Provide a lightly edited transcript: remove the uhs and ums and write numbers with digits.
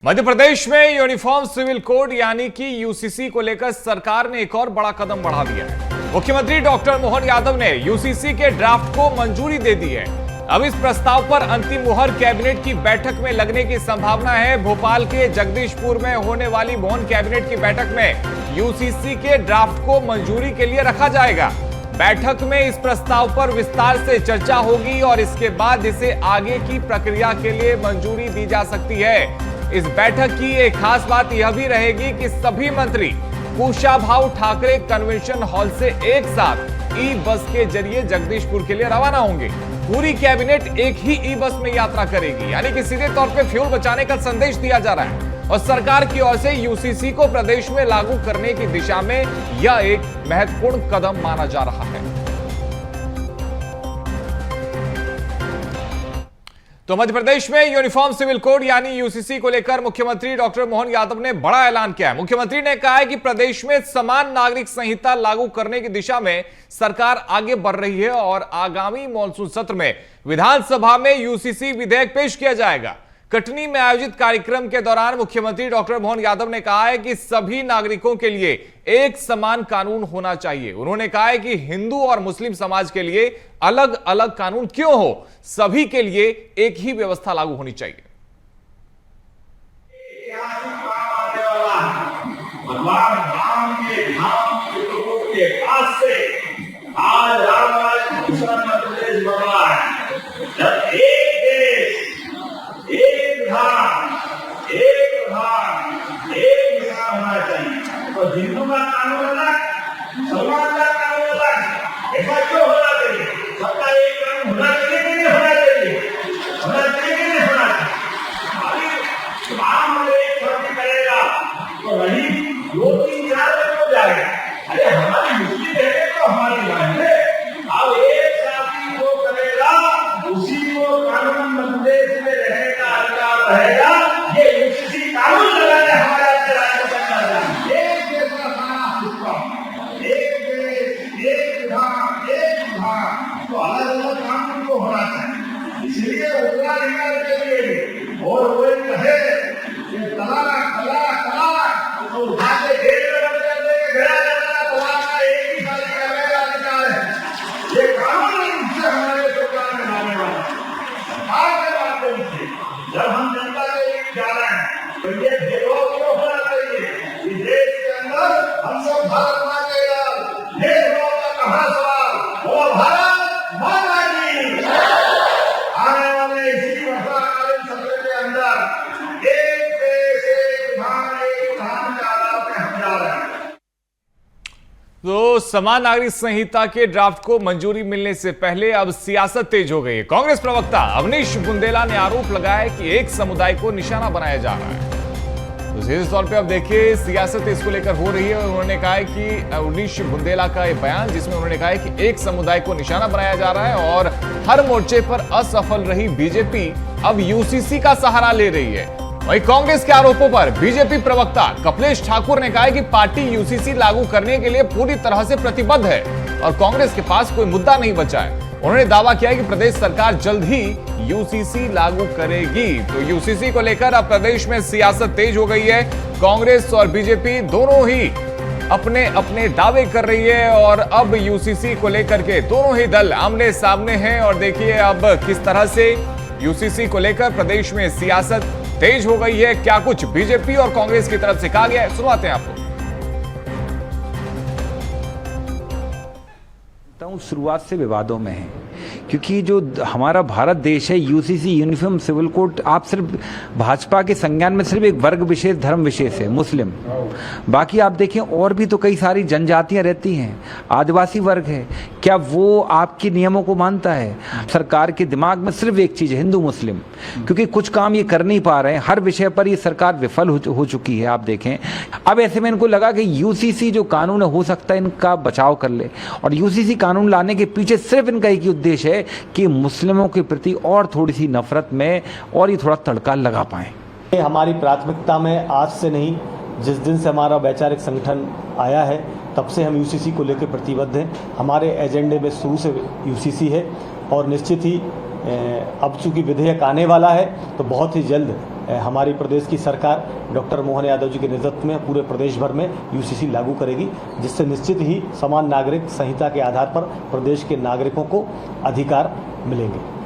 मध्य प्रदेश में uniform civil code यानी कि यूसीसी को लेकर सरकार ने एक और बड़ा कदम बढ़ा दिया है। मुख्यमंत्री डॉक्टर मोहन यादव ने यूसीसी के ड्राफ्ट को मंजूरी दे दी है। अब इस प्रस्ताव पर अंतिम मुहर कैबिनेट की बैठक में लगने की संभावना है। भोपाल के जगदीशपुर में होने वाली मोहन कैबिनेट की बैठक में यूसीसी के ड्राफ्ट को मंजूरी के लिए रखा जाएगा। बैठक में इस प्रस्ताव पर विस्तार से चर्चा होगी और इसके बाद इसे आगे की प्रक्रिया के लिए मंजूरी दी जा सकती है। इस बैठक की एक खास बात यह भी रहेगी कि सभी मंत्री कुशाभाऊ ठाकरे कन्वेंशन हॉल से एक साथ ई बस के जरिए जगदीशपुर के लिए रवाना होंगे। पूरी कैबिनेट एक ही ई बस में यात्रा करेगी, यानी कि सीधे तौर पे फ्यूल बचाने का संदेश दिया जा रहा है और सरकार की ओर से यूसीसी को प्रदेश में लागू करने की दिशा में यह एक महत्वपूर्ण कदम माना जा रहा है। तो मध्य प्रदेश में यूनिफॉर्म सिविल कोड यानी यूसीसी को लेकर मुख्यमंत्री डॉक्टर मोहन यादव ने बड़ा ऐलान किया है। मुख्यमंत्री ने कहा है कि प्रदेश में समान नागरिक संहिता लागू करने की दिशा में सरकार आगे बढ़ रही है और आगामी मॉनसून सत्र में विधानसभा में यूसीसी विधेयक पेश किया जाएगा। कटनी में आयोजित कार्यक्रम के दौरान मुख्यमंत्री डॉक्टर मोहन यादव ने कहा है कि सभी नागरिकों के लिए एक समान कानून होना चाहिए। उन्होंने कहा है कि हिंदू और मुस्लिम समाज के लिए अलग अलग कानून क्यों हो, सभी के लिए एक ही व्यवस्था लागू होनी चाहिए। हिंदू का कानून अलग, मुसलमान का कानून अलग, ऐसा क्यों होना चाहिए? सबका एक कानून होना चाहिए कि नहीं होना चाहिए? होना चाहिए कि नहीं होना चाहिए? अभी आम एक फर्जी करेगा तो वही 2-3-4 हो जाएगा। अरे हमारी मुस्लिम है तो हमारी बहन है, अब एक साथी को करेगा उसी को कानून प्रदेश में रहने का अधिकार रहेगा। ये यूसीसी कानून लगाने हमारा तो अलग अलग कानून को होना चाहिए। इसलिए उत्तराधिकार के लिए और कोई कहे कि तलाक तलाक तलाक तो उठा के जेल में रख देंगे, घेरा जाना तलाक का एक ही शादी करने का अधिकार है। ये कानून से हमारे सरकार में लाने वाला सरकार के माध्यम से जब हम जनता के लिए जा रहे हैं तो ये भेदभाव क्यों होना चाहिए? इस देश के अंदर हम सब भारत माँ के भेदभाव का कहाँ सवाल वो भारत तो समान नागरिक संहिता के ड्राफ्ट को मंजूरी मिलने से पहले अब सियासत तेज हो गई है। कांग्रेस प्रवक्ता अवनीश बुंदेला ने आरोप लगाया कि एक समुदाय को निशाना बनाया जा रहा है। तो सीधे तौर पे अब देखिए सियासत इसको लेकर हो रही है। उन्होंने कहा है कि अवनीश बुंदेला का ये बयान जिसमें उन्होंने कहा है कि एक समुदाय को निशाना बनाया जा रहा है और हर मोर्चे पर असफल रही बीजेपी अब यूसीसी का सहारा ले रही है। वहीं कांग्रेस के आरोपों पर बीजेपी प्रवक्ता कपिलेश ठाकुर ने कहा है कि पार्टी यूसीसी लागू करने के लिए पूरी तरह से प्रतिबद्ध है और कांग्रेस के पास कोई मुद्दा नहीं बचा है। उन्होंने दावा किया है कि प्रदेश सरकार जल्द ही यूसीसी लागू करेगी। तो यूसीसी को लेकर अब प्रदेश में सियासत तेज हो गई है। कांग्रेस और बीजेपी दोनों ही अपने अपने दावे कर रही है और अब यूसीसी को लेकर के दोनों ही दल आमने सामने हैं। और देखिए अब किस तरह से यूसीसी को लेकर प्रदेश में सियासत तेज हो गई है। क्या कुछ बीजेपी और कांग्रेस की तरफ से कहा गया है, सुनवाते हैं आपको। शुरुआत से विवादों में है क्योंकि जो हमारा भारत देश है यूसीसी यूनिफॉर्म सिविल कोड आप सिर्फ भाजपा के संज्ञान में सिर्फ एक वर्ग विशेष धर्म विशेष है मुस्लिम। बाकी आप देखें और भी तो कई सारी जनजातियां रहती हैं, आदिवासी वर्ग है, क्या वो आपके नियमों को मानता है? सरकार के दिमाग में सिर्फ एक चीज है हिंदू मुस्लिम, क्योंकि कुछ काम ये कर नहीं पा रहे हैं। हर विषय पर ये सरकार विफल हो चुकी है। आप देखें अब ऐसे में इनको लगा कि यूसीसी जो कानून हो सकता है इनका बचाव कर ले और यूसीसी कानून लाने के पीछे सिर्फ इनका एक ही उद्देश्य है कि मुस्लिमों के प्रति और थोड़ी सी नफरत में और ये थोड़ा तड़का लगा पाए। हमारी प्राथमिकता में आज से नहीं, जिस दिन से हमारा वैचारिक संगठन आया है तब से हम यूसीसी को लेकर प्रतिबद्ध हैं। हमारे एजेंडे में शुरू से यूसीसी है और निश्चित ही अब चूंकि विधेयक आने वाला है तो बहुत ही जल्द हमारी प्रदेश की सरकार डॉक्टर मोहन यादव जी के नेतृत्व में पूरे प्रदेश भर में यूसीसी लागू करेगी, जिससे निश्चित ही समान नागरिक संहिता के आधार पर प्रदेश के नागरिकों को अधिकार मिलेंगे।